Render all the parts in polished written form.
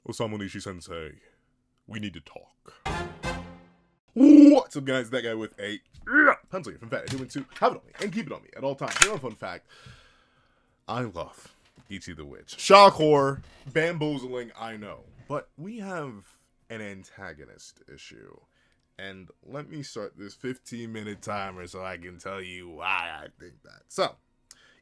Osamu Nishi-sensei, we need to talk. What's up, guys? That guy with a pencil here from Fat doing to have it on me and keep it on me at all times. Another fun fact: I love Ichi the Witch. Shock horror, bamboozling, I know, but we have an antagonist issue. And let me start this 15-minute timer so I can tell you why I think that. So,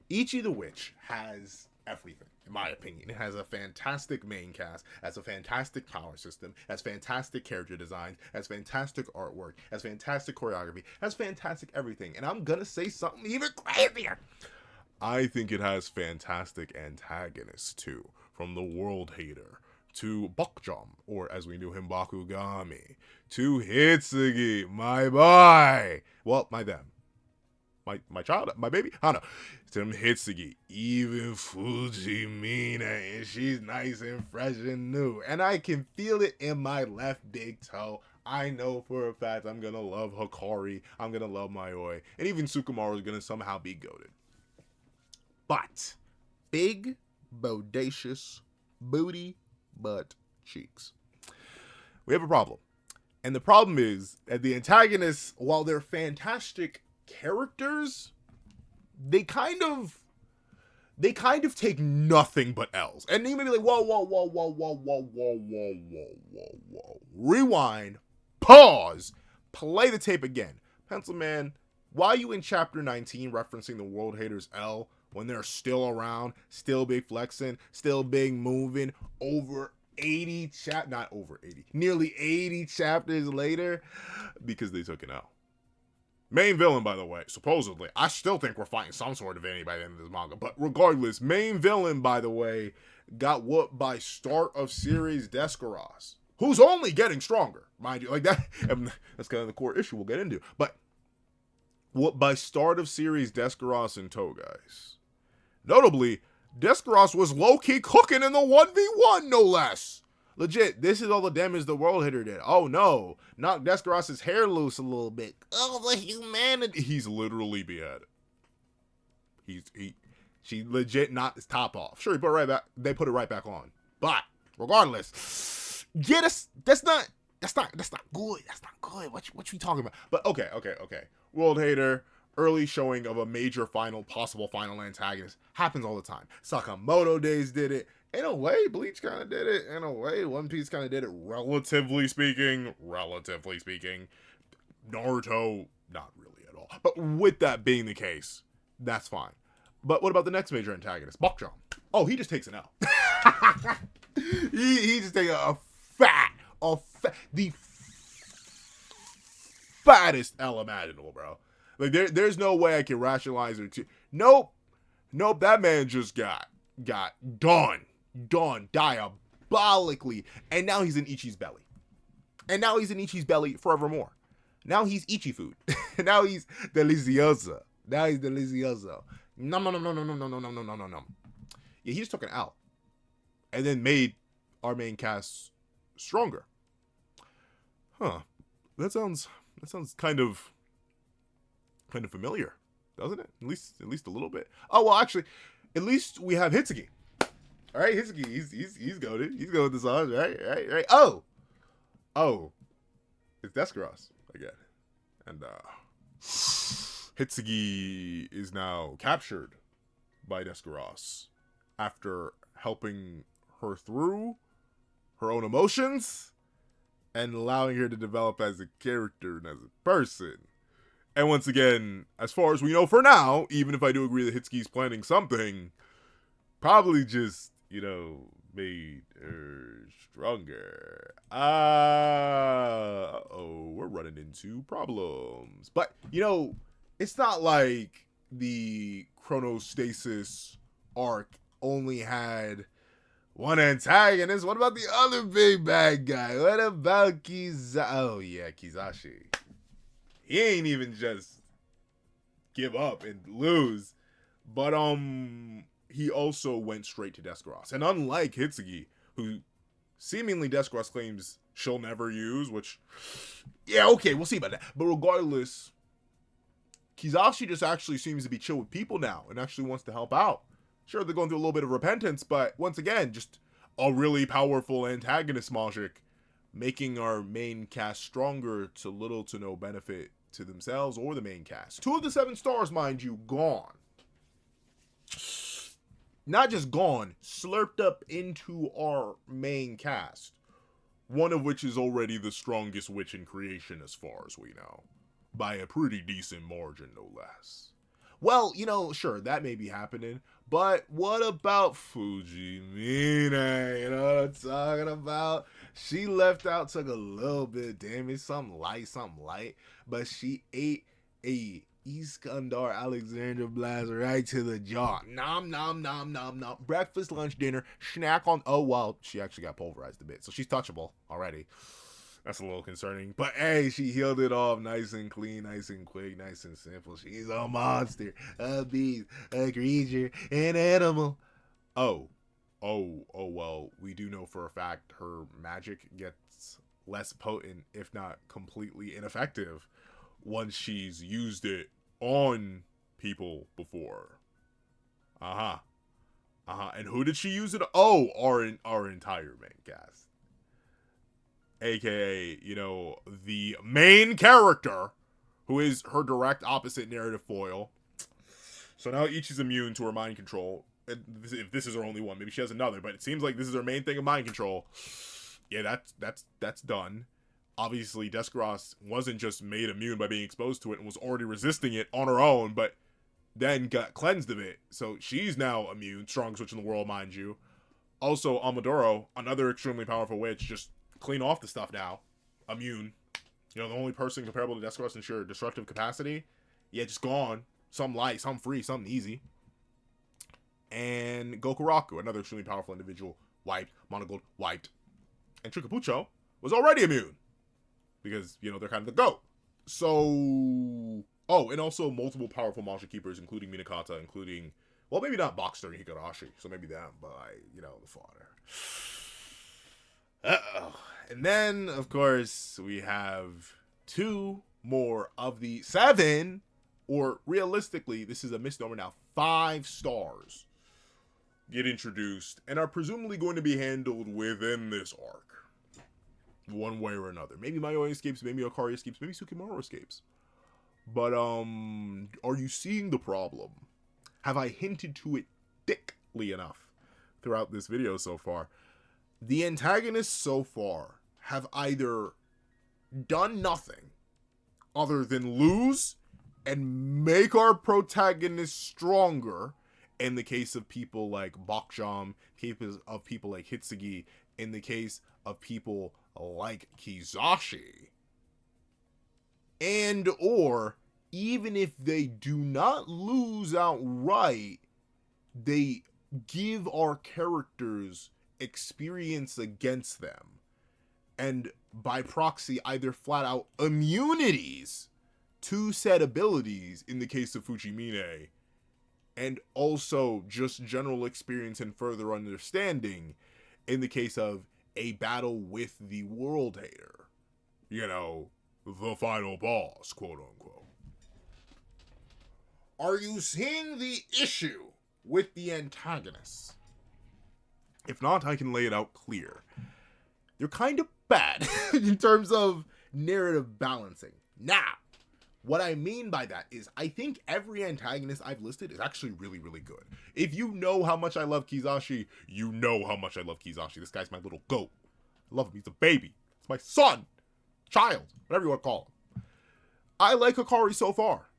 Ichi the Witch has everything, in my opinion. It has a fantastic main cast, has a fantastic power system, has fantastic character designs, has fantastic artwork, has fantastic choreography, has fantastic everything. And I'm gonna say something even crazier. I think it has fantastic antagonists too, from the World Hater to Bokjom, or as we knew him, Bakugami, to Hitsigi, my boy. Well, my them. My child, my baby, I don't know. To Hitsigi, even Fujimina, and she's nice and fresh and new. And I can feel it in my left big toe. I know for a fact I'm gonna love Hikari, I'm gonna love Mayoi, and even Sukumaru is gonna somehow be goated. But big, bodacious, booty, butt cheeks. We have a problem. And the problem is that the antagonists, while they're fantastic characters, they kind of take nothing but L's. And you may be like, whoa. Rewind, pause, play the tape again. Pencil Man, why are you in chapter 19 referencing the World Haters L when they're still around, still big flexing, still big moving, over 80 not over 80, nearly 80 chapters later? Because they took an L. Main villain, by the way, supposedly. I still think we're fighting some sort of enemy by the end of this manga. But regardless, main villain, by the way, got whooped by start of series Descaros, who's only getting stronger, mind you. Like that, and that's kind of the core issue we'll get into. But what by start of series Descaros and Toe, guys. Notably, Descaros was low-key cooking in the 1v1, no less. Legit, this is all the damage the World Hitter did. Oh no, knocked Descaros' hair loose a little bit. Oh, the humanity. He's literally beheaded. She legit knocked his top off. Sure, he put it right back. They put it right back on. But regardless, yeah, that's not good. That's not good. What you talking about? But okay. World Hater. Early showing of a major possible final antagonist happens all the time. Sakamoto Days did it. In a way, Bleach kind of did it. In a way, One Piece kind of did it, relatively speaking. Naruto, not really at all. But with that being the case, that's fine. But what about the next major antagonist? Bokjom. Oh, he just takes an L. he just takes the fattest L imaginable, bro. Like, there's no way I can rationalize it. Nope, that man just got done diabolically. And now he's in Ichi's belly. Forevermore. Now he's Ichi food. Now he's delicioso. No. Yeah, he just took an L. And then made our main cast stronger. Huh. That sounds kind of familiar, doesn't it? At least a little bit. Oh well, actually, at least we have Hitsigi. All right, Hitsigi, he's goated. He's going with the songs, right. Oh, it's Descaros again, and Hitsigi is now captured by Descaros after helping her through her own emotions and allowing her to develop as a character and as a person. And once again, as far as we know for now, even if I do agree that Hitsugi's planning something, probably just, made her stronger. We're running into problems. But, it's not like the Chronostasis arc only had one antagonist. What about the other big bad guy? What about Kizashi? Oh, yeah, Kizashi. He ain't even just give up and lose, but he also went straight to Descaros. And unlike Hitsigi, who seemingly Descaros claims she'll never use, which, yeah, okay, we'll see about that. But regardless, Kizashi just actually seems to be chill with people now and actually wants to help out. Sure, they're going through a little bit of repentance, but once again, just a really powerful antagonist magic, making our main cast stronger to little to no benefit to themselves or the main cast. 2 of the 7 stars, mind you, gone. Not just gone, slurped up into our main cast. One of which is already the strongest witch in creation as far as we know. By a pretty decent margin, no less. Well, you know, sure, that may be happening, but what about Fujimine? You know what I'm talking about? She left out, took a little bit of damage, something light, but she ate a Iskandar Alexander blast right to the jaw. Nom, nom, nom, nom, nom. Breakfast, lunch, dinner, snack on. Oh, well, she actually got pulverized a bit, so she's touchable already. That's a little concerning. But hey, she healed it off nice and clean, nice and quick, nice and simple. She's a monster, a beast, a creature, an animal. Oh, well, we do know for a fact her magic gets less potent, if not completely ineffective, once she's used it on people before. And who did she use it? Oh, our entire main cast. AKA, you know, the main character, who is her direct opposite narrative foil. So now Ichi's immune to her mind control. If this is her only one, maybe she has another, but it seems like this is her main thing of mind control. Yeah, that's done. Obviously, Descaros wasn't just made immune by being exposed to it and was already resisting it on her own, but then got cleansed of it. So she's now immune, strongest witch in the world, mind you. Also, Amadoro, another extremely powerful witch, just clean off the stuff now. Immune. You know, the only person comparable to Descaros in sheer destructive capacity. Yeah, just gone. Some light, some free, something easy. And Gokuraku, another extremely powerful individual, wiped. Monogold, wiped. And Trikapucho was already immune. Because, you know, they're kind of the GOAT. So... Oh, and also multiple powerful Masha Keepers, including Minakata, including... Well, maybe not Boxster and Higurashi, so maybe them, but, you know, the fodder. Uh-oh. And then, of course, we have 2 more of the 7, or realistically, this is a misnomer now, 5 stars get introduced and are presumably going to be handled within this arc. One way or another. Maybe Mayoi escapes, maybe Akari escapes, maybe Sukimaro escapes. But, are you seeing the problem? Have I hinted to it thickly enough throughout this video so far? The antagonists so far have either done nothing other than lose and make our protagonist stronger, in the case of people like Bakjam, case of people like Hitsigi, in the case of people like Kizashi, and or even if they do not lose outright, they give our characters experience against them, and by proxy either flat out immunities to said abilities in the case of Fujimine, and also just general experience and further understanding in the case of a battle with the world hater, you know, the final boss, quote unquote. Are you seeing the issue with the antagonists? If not, I can lay it out clear. They're kind of bad in terms of narrative balancing. Now, what I mean by that is I think every antagonist I've listed is actually really, really good. If you know how much I love Kizashi, you know how much I love Kizashi. This guy's my little goat. I love him. He's a baby. It's my son. Child. Whatever you want to call him. I like Akari so far.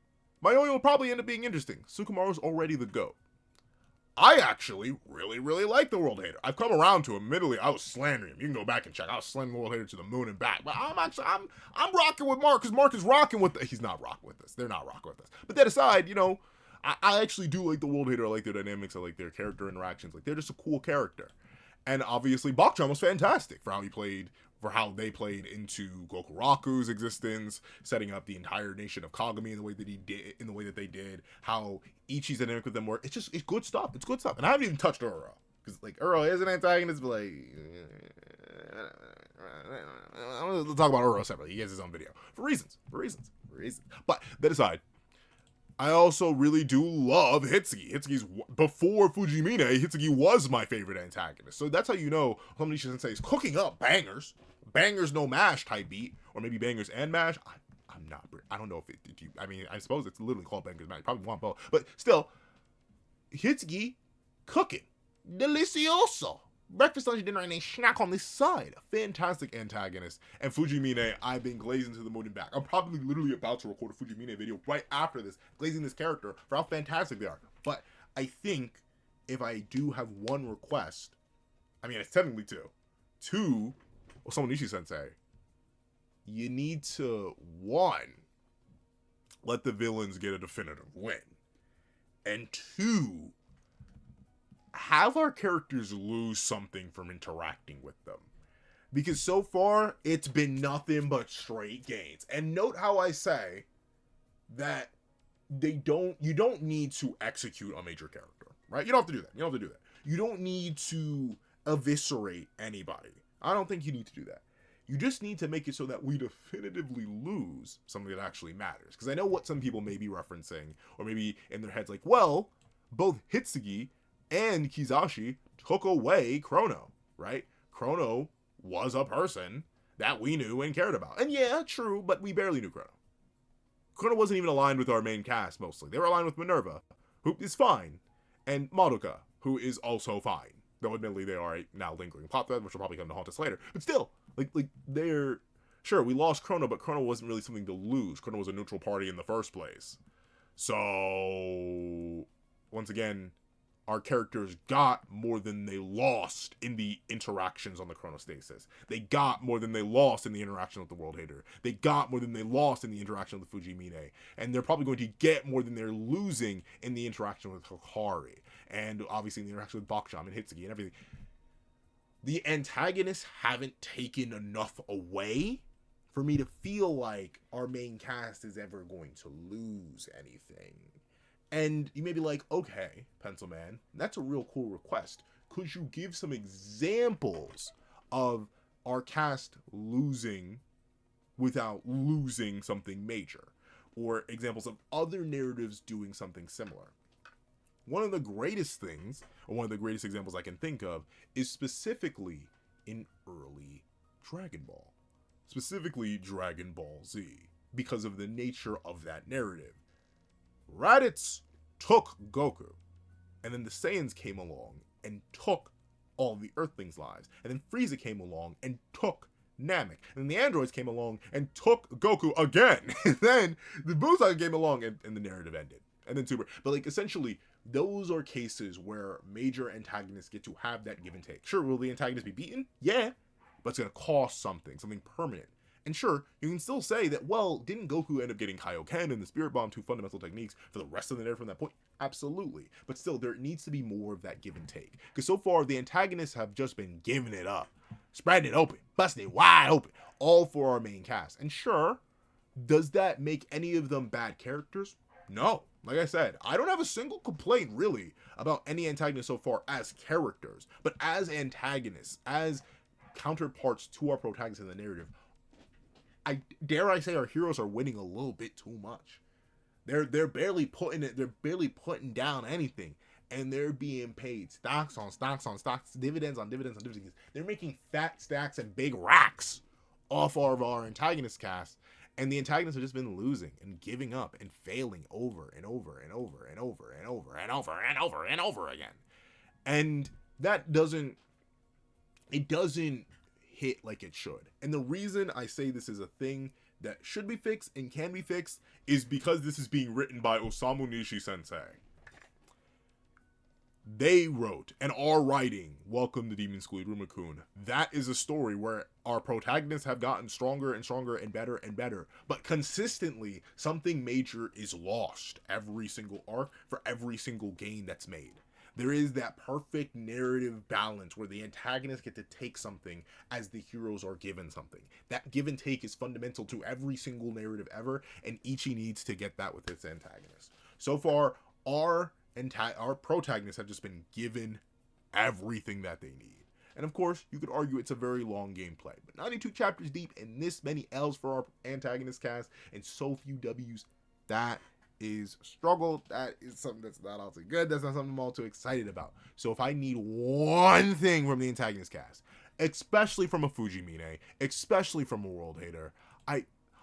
Mayoi will probably end up being interesting. Sukumaru's already the GOAT. I actually really, really like the World Hater. I've come around to him. Admittedly, I was slandering him. You can go back and check. I was slandering the World Hater to the moon and back. But I'm rocking with Mark, because Mark is rocking with he's not rocking with us. They're not rocking with us. But that aside, you know, I actually do like the World Hater. I like their dynamics. I like their character interactions. Like, they're just a cool character. And obviously, Bakchan was fantastic for how they played into Gokuraku's existence, setting up the entire nation of Kagami in the way that they did, how Ichi's dynamic with them were. It's good stuff. It's good stuff. And I haven't even touched Uro. Because, like, Uro is an antagonist, but, like, I'm going to talk about Uro separately. He has his own video. For reasons. But, that aside, I also really do love Hitsigi. Hitsugi's, before Fujimine, Hitsigi was my favorite antagonist. So that's how you know Homonishi Sensei is cooking up bangers. Bangers no mash type beat. Or maybe bangers and mash. I'm not, I don't know if it, I mean, I suppose it's literally called bangers mash. Probably want both. But still, Hitsigi cooking. Delicioso. Breakfast, lunch, dinner, and a snack on this side. A fantastic antagonist. And Fujimine, I've been glazing to the moon and back. I'm probably literally about to record a Fujimine video right after this, glazing this character for how fantastic they are. But I think if I do have one request, I mean, it's technically two. Two, well, Homonishi Sensei, you need to, one, let the villains get a definitive win. And two, have our characters lose something from interacting with them. Because so far, it's been nothing but straight gains. And note how I say that you don't need to execute a major character, right? You don't have to do that. You don't need to eviscerate anybody. I don't think you need to do that. You just need to make it so that we definitively lose something that actually matters. Because I know what some people may be referencing, or maybe in their heads like, well, both Hitsigi and Kizashi took away Chrono, right? Chrono was a person that we knew and cared about. And yeah, true, but we barely knew Chrono. Chrono wasn't even aligned with our main cast, mostly. They were aligned with Minerva, who is fine, and Madoka, who is also fine. Though admittedly they are a now lingering plot thread, which will probably come to haunt us later. But still, like they're... Sure, we lost Chrono, but Chrono wasn't really something to lose. Chrono was a neutral party in the first place. So, once again, our characters got more than they lost in the interactions on the chronostasis. They got more than they lost in the interaction with the World Hater. They got more than they lost in the interaction with the Fujimine. And they're probably going to get more than they're losing in the interaction with Hikari. And obviously in the interaction with Bakuchan and Hitsigi and everything. The antagonists haven't taken enough away for me to feel like our main cast is ever going to lose anything. And you may be like, okay, Pencil Man, that's a real cool request. Could you give some examples of our cast losing without losing something major? Or examples of other narratives doing something similar? One of the greatest things, or one of the greatest examples I can think of, is specifically in early Dragon Ball. Specifically Dragon Ball Z, because of the nature of that narrative. Raditz took Goku, and then the Saiyans came along and took all the Earthlings' lives, and then Frieza came along and took Namek, and then the androids came along and took Goku again, and then the Busan came along and the narrative ended, and then Super. But like essentially, those are cases where major antagonists get to have that give and take. Sure, will the antagonist be beaten? Yeah, but it's gonna cost something permanent. And sure, you can still say that, well, didn't Goku end up getting Kaioken and the Spirit Bomb, two fundamental techniques, for the rest of the narrative from that point? Absolutely. But still, there needs to be more of that give and take. Because so far, the antagonists have just been giving it up. Spreading it open. Busting it wide open. All for our main cast. And sure, does that make any of them bad characters? No. Like I said, I don't have a single complaint, really, about any antagonists so far as characters. But as antagonists, as counterparts to our protagonists in the narrative, dare I say our heroes are winning a little bit too much. They're barely putting down anything, and they're being paid stocks on stocks on stocks, dividends on dividends on dividends. They're making fat stacks and big racks off of our antagonist cast, and the antagonists have just been losing and giving up and failing over and over and over and over and over and over and over and over again. And that doesn't hit like it should. And the reason I say this is a thing that should be fixed and can be fixed is because this is being written by Osamu Nishi Sensei. They wrote and are writing Welcome to Demon School Iruma-kun. That is a story where our protagonists have gotten stronger and stronger and better, but consistently something major is lost every single arc for every single gain that's made. There is that perfect narrative balance where the antagonists get to take something as the heroes are given something. That give and take is fundamental to every single narrative ever, and Ichi needs to get that with its antagonist. So far, our protagonists have just been given everything that they need. And of course, you could argue it's a very long gameplay, but 92 chapters deep and this many L's for our antagonist cast and so few W's, that is struggle. That is something that's not all too good. That's not something I'm all too excited about. So if I need one thing from the antagonist cast, especially from a Fujimine, especially from a World Hater,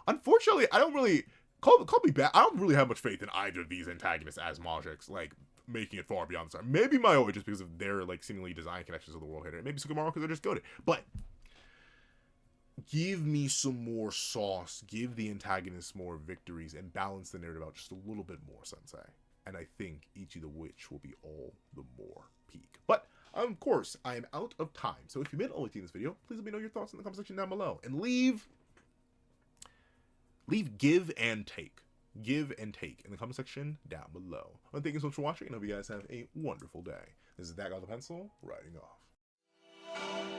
unfortunately I don't really call me bad. I don't really have much faith in either of these antagonists as Majix, like making it far beyond the start. Maybe Maoi just because of their like seemingly design connections with the World Hater. Maybe Sugimaro because they're just goated. But give me some more sauce, give the antagonists more victories, and balance the narrative out just a little bit more, Sensei. And I think Ichi the Witch will be all the more peak. But, of course, I am out of time. So if you made it all the way to this video, please let me know your thoughts in the comment section down below. And leave give and take. Give and take in the comment section down below. And thank you so much for watching, and I hope you guys have a wonderful day. This is that guy with the pencil, writing off.